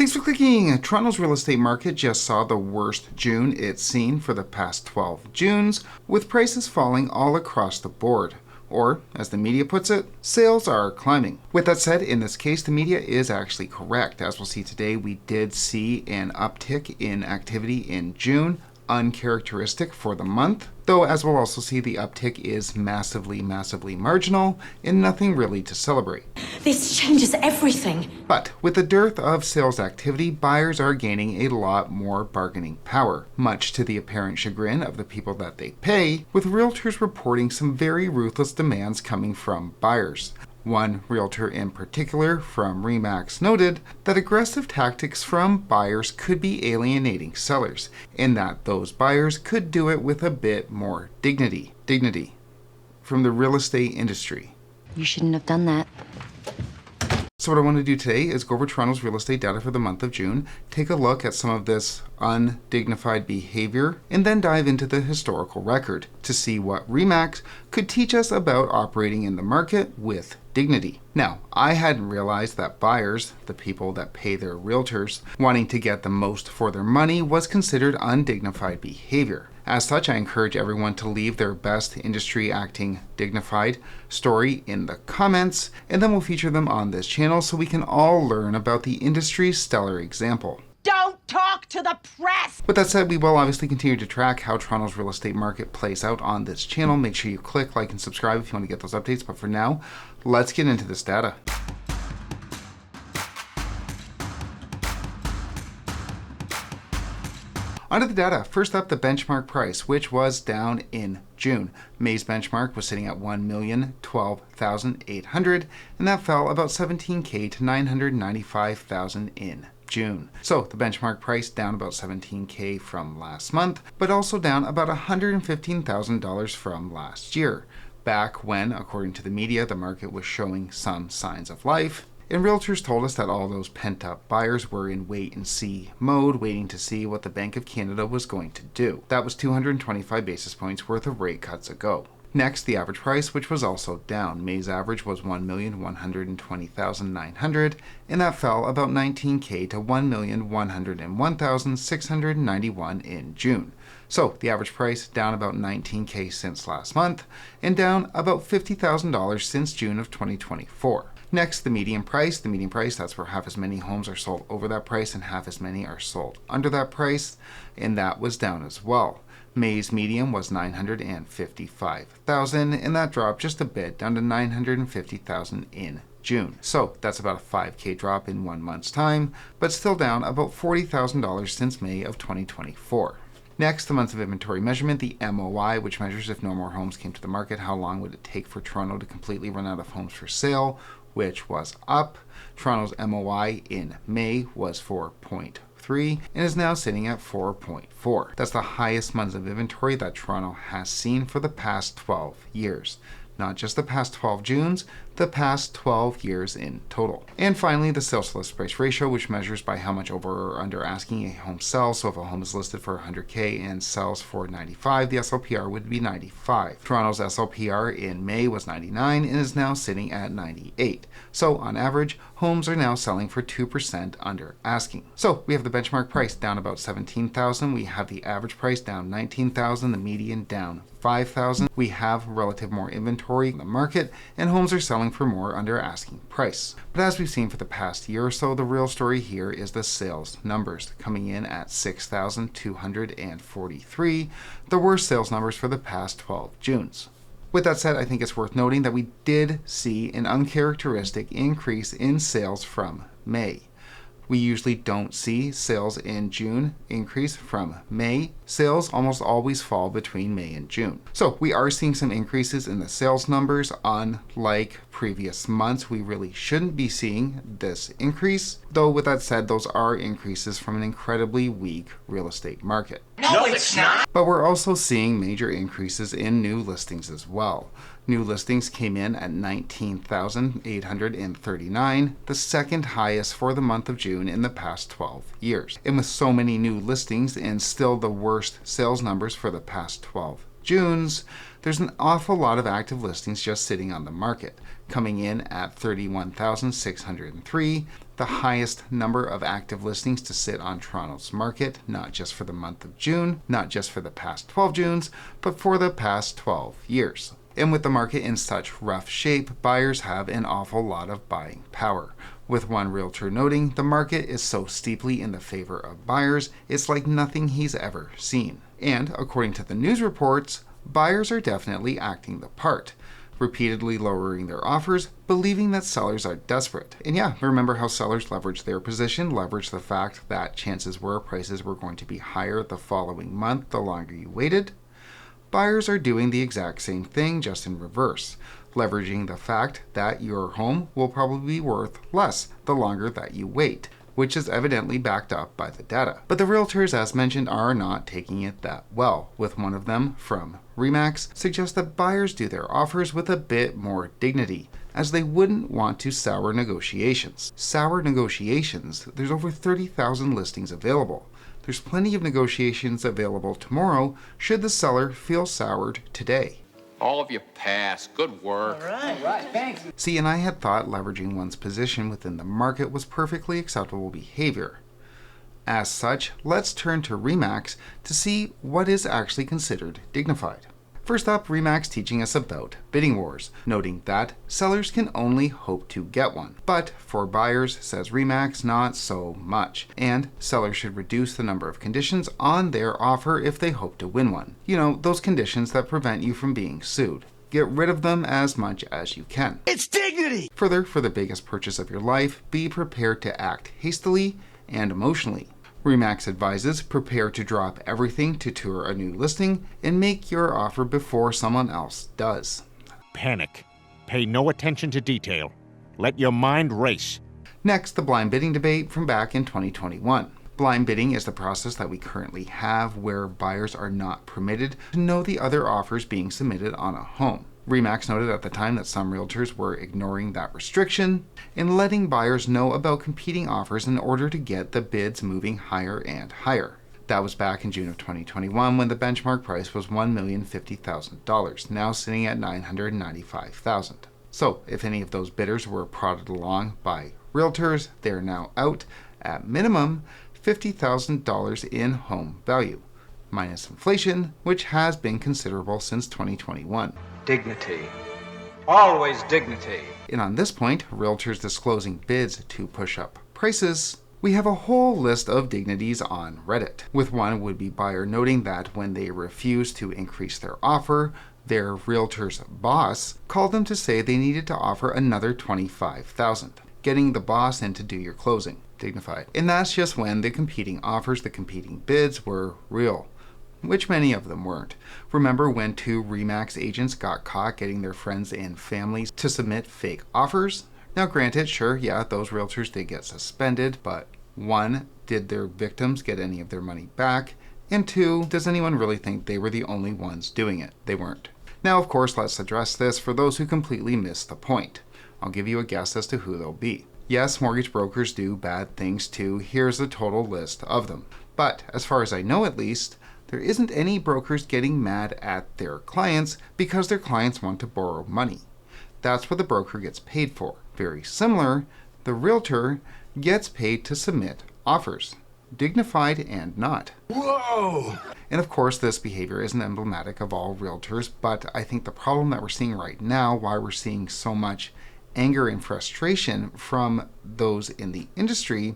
Thanks for clicking. Toronto's real estate market just saw the worst June it's seen for the past 12 Junes, with prices falling all across the board. Or, as the media puts it, sales are climbing. With that said, in this case, the media is actually correct. As we'll see today, we did see an uptick in activity in June, uncharacteristic for the month, though as we'll also see, the uptick is massively marginal and nothing really to celebrate. This changes everything. But with the dearth of sales activity, buyers are gaining a lot more bargaining power, much to the apparent chagrin of the people that they pay, with realtors reporting some very ruthless demands coming from buyers. One realtor in particular, from ReMax, noted that aggressive tactics from buyers could be alienating sellers, and that those buyers could do it with a bit more dignity. Dignity from the real estate industry. You shouldn't have done that. So what I want to do today is go over Toronto's real estate data for the month of June, take a look at some of this undignified behavior, and then dive into the historical record to see what ReMax could teach us about operating in the market with dignity. Now, I hadn't realized that buyers, the people that pay their realtors, wanting to get the most for their money was considered undignified behavior. As such, I encourage everyone to leave their best industry acting dignified story in the comments, and then we'll feature them on this channel so we can all learn about the industry's stellar example. Don't talk to the press! With that said, we will obviously continue to track how Toronto's real estate market plays out on this channel. Make sure you click like and subscribe if you want to get those updates, but for now, let's get into this data. Onto the data. First up, the benchmark price, which was down in June. May's benchmark was sitting at $1,012,800, and that fell about $17K to $995,000 in June. So the benchmark price down about $17K from last month, but also down about $115,000 from last year, back when, according to the media, the market was showing some signs of life. And realtors told us that all those pent-up buyers were in wait-and-see mode, waiting to see what the Bank of Canada was going to do. That was 225 basis points worth of rate cuts ago. Next, the average price, which was also down. May's average was $1,120,900, and that fell about $19K to $1,101,691 in June. So the average price down about $19K since last month, and down about $50,000 since June of 2024. Next, the median price. The median price, that's where half as many homes are sold over that price and half as many are sold under that price, and that was down as well. May's median was $955,000, and that dropped just a bit down to $950,000 in June. So that's about a $5K drop in 1 month's time, but still down about $40,000 since May of 2024. Next, the months of inventory measurement, the MOI, which measures if no more homes came to the market, how long would it take for Toronto to completely run out of homes for sale, which was up. Toronto's MOI in May was 4.3 and is now sitting at 4.4. That's the highest months of inventory that Toronto has seen for the past 12 years. Not just the past 12 Junes, the past 12 years in total. And finally, the sales to list price ratio, which measures by how much over or under asking a home sells. So if a home is listed for 100K and sells for 95, the SLPR would be 95. Toronto's SLPR in May was 99 and is now sitting at 98. So on average, homes are now selling for 2% under asking. So we have the benchmark price down about $17,000. We have the average price down $19,000, the median down $5,000. We have relative more inventory in the market, and homes are selling for more under asking price. But as we've seen for the past year or so, the real story here is the sales numbers coming in at 6,243, the worst sales numbers for the past 12 Junes. With that said, I think it's worth noting that we did see an uncharacteristic increase in sales from May. We usually don't see sales in June increase from May. Sales almost always fall between May and June. So we are seeing some increases in the sales numbers. Unlike previous months, we really shouldn't be seeing this increase. Though with that said, those are increases from an incredibly weak real estate market. No, it's not! But we're also seeing major increases in new listings as well. New listings came in at 19,839, the second highest for the month of June in the past 12 years. And with so many new listings and still the worst sales numbers for the past 12 Junes, there's an awful lot of active listings just sitting on the market, coming in at 31,603, the highest number of active listings to sit on Toronto's market, not just for the month of June, not just for the past 12 Junes, but for the past 12 years. And with the market in such rough shape, buyers have an awful lot of buying power. With one realtor noting, the market is so steeply in the favor of buyers, it's like nothing he's ever seen. And according to the news reports, buyers are definitely acting the part, repeatedly lowering their offers, believing that sellers are desperate. And yeah, remember how sellers leveraged their position, leveraged the fact that chances were prices were going to be higher the following month the longer you waited? Buyers are doing the exact same thing, just in reverse, leveraging the fact that your home will probably be worth less the longer that you wait, which is evidently backed up by the data. But the realtors, as mentioned, are not taking it that well, with one of them from ReMax suggests that buyers do their offers with a bit more dignity, as they wouldn't want to sour negotiations. Sour negotiations? There's over 30,000 listings available. There's plenty of negotiations available tomorrow should the seller feel soured today. All of you pass. Good work. All right, thanks. See, and I had thought leveraging one's position within the market was perfectly acceptable behavior. As such, let's turn to ReMax to see what is actually considered dignified. First up, ReMax teaching us about bidding wars, noting that sellers can only hope to get one. But for buyers, says ReMax, not so much. And sellers should reduce the number of conditions on their offer if they hope to win one. You know, those conditions that prevent you from being sued. Get rid of them as much as you can. It's dignity! Further, for the biggest purchase of your life, be prepared to act hastily and emotionally. ReMax advises prepare to drop everything to tour a new listing and make your offer before someone else does. Panic. Pay no attention to detail. Let your mind race. Next, the blind bidding debate from back in 2021. Blind bidding is the process that we currently have where buyers are not permitted to know the other offers being submitted on a home. ReMax noted at the time that some realtors were ignoring that restriction and letting buyers know about competing offers in order to get the bids moving higher and higher. That was back in June of 2021 when the benchmark price was $1,050,000, now sitting at $995,000. So if any of those bidders were prodded along by realtors, they're now out at minimum $50,000 in home value, minus inflation, which has been considerable since 2021. Dignity. Always dignity. And on this point, realtors disclosing bids to push up prices, we have a whole list of dignities on Reddit, with one would-be buyer noting that when they refuse to increase their offer, their realtor's boss called them to say they needed to offer another $25,000, getting the boss in to do your closing. Dignified. And that's just when the competing offers, the competing bids were real, which many of them weren't. Remember when 2 ReMax agents got caught getting their friends and families to submit fake offers? Now granted, sure, yeah, those realtors did get suspended, but 1, did their victims get any of their money back? And 2, does anyone really think they were the only ones doing it? They weren't. Now, of course, let's address this for those who completely missed the point. I'll give you a guess as to who they'll be. Yes, mortgage brokers do bad things too. Here's a total list of them. But as far as I know at least, there isn't any brokers getting mad at their clients because their clients want to borrow money. That's what the broker gets paid for. Very similar, the realtor gets paid to submit offers, dignified and not. Whoa! And of course, this behavior isn't emblematic of all realtors, but I think the problem that we're seeing right now, why we're seeing so much anger and frustration from those in the industry,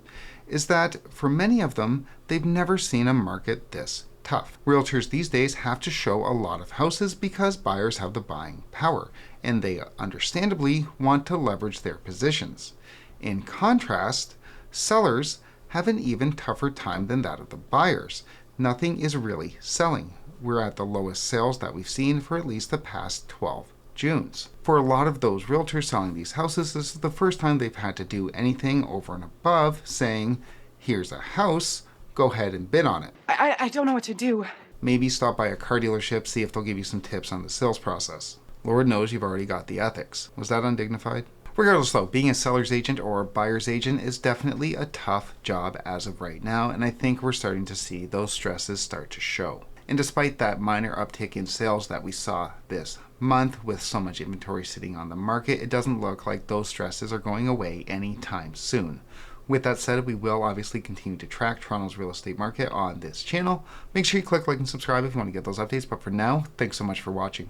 is that for many of them, they've never seen a market this tough. Realtors these days have to show a lot of houses because buyers have the buying power, and they understandably want to leverage their positions. In contrast, sellers have an even tougher time than that of the buyers. Nothing is really selling. We're at the lowest sales that we've seen for at least the past 12 Junes. For a lot of those realtors selling these houses, this is the first time they've had to do anything over and above saying, here's a house, go ahead and bid on it. I don't know what to do. Maybe stop by a car dealership, see if they'll give you some tips on the sales process. Lord knows you've already got the ethics. Was that undignified? Regardless though, being a seller's agent or a buyer's agent is definitely a tough job as of right now, and I think we're starting to see those stresses start to show. And despite that minor uptick in sales that we saw this month with so much inventory sitting on the market, it doesn't look like those stresses are going away anytime soon. With that said, we will obviously continue to track Toronto's real estate market on this channel. Make sure you click like and subscribe if you want to get those updates. But for now, thanks so much for watching.